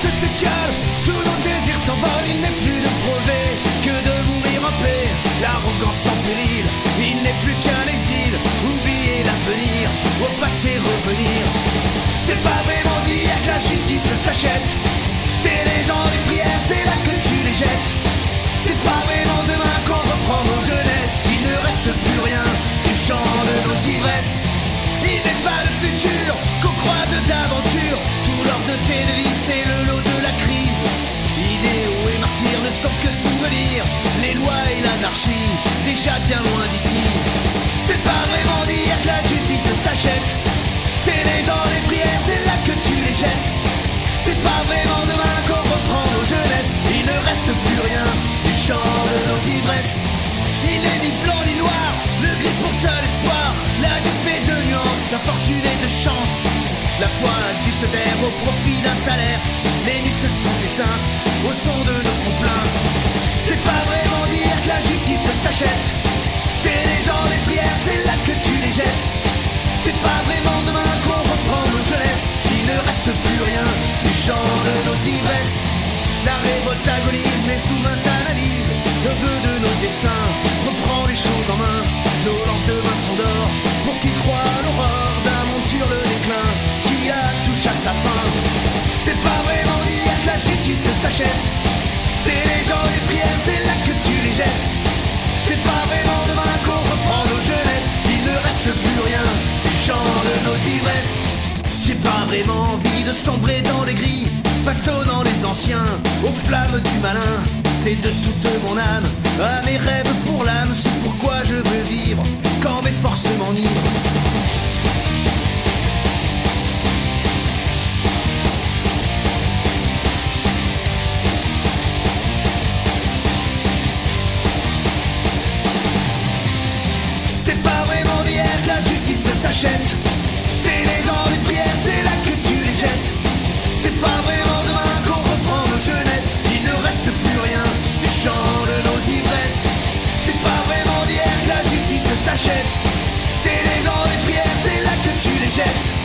se s'étiole, tous nos désirs s'envolent, il n'est plus de projet que de mourir en paix. L'arrogance en péril, il n'est plus qu'un exil. Oublier l'avenir, au passé revenir. C'est pas vraiment dire que la justice s'achète. Tes légendes et prières, c'est là que tu les jettes. C'est pas vraiment demain qu'on reprend nos jeunesses. Il ne reste plus rien du chant de nos ivresses. Il n'est pas le futur qu'on croise d'aventure. Tout l'or de tes devis, c'est le lot de la crise. Idéaux et martyrs ne sont que souvenirs. Les lois et l'anarchie, déjà bien loin d'ici. C'est pas vraiment dire que la justice s'achète. Tes légendes et prières, c'est là que tu les jettes. C'est pas vraiment demain qu'on reprend nos jeunesses. Il ne reste plus rien du chant de nos ivresses. Il n'est ni blanc ni noir, le gris pour seul espoir. L'âge est fait de nuances, la fortune et de chance. La foi a dû se taire au profit d'un salaire. Les nuits se sont éteintes au son de nos complaintes. C'est pas vraiment dire que la justice s'achète. Tes légendes et prières, c'est là que tu les jettes. C'est pas vraiment demain qu'on reprend nos jeunesses. Il ne reste plus rien du chant de nos ivresses. La révolte agonise mais sous mainte analyse. Le bleu de nos destins reprend les choses en main. Nos lendemains sont d'or pour qui croit à l'aurore d'un monde sur le déclin qui la touche à sa fin. C'est pas vraiment dire que la justice s'achète. Tes légendes et prières, c'est là que tu les jettes. C'est pas vraiment demain qu'on reprend nos jeunesses. Il ne reste plus rien du chant de nos ivresses. J'ai pas vraiment envie de sombrer dans les grilles, façonnant les anciens aux flammes du malin. C'est de toute mon âme à mes rêves pour l'âme. C'est pourquoi je veux vivre quand mes forces m'enivrent. C'est pas vraiment d'hier que la justice s'achète. Tes légendes et prières, c'est là que tu les jettes. C'est pas vraiment demain qu'on reprend nos jeunesses. Il ne reste plus rien du chant de nos ivresses. C'est pas vraiment d'hier que la justice s'achète. Tes légendes et prières, c'est là que tu les jettes.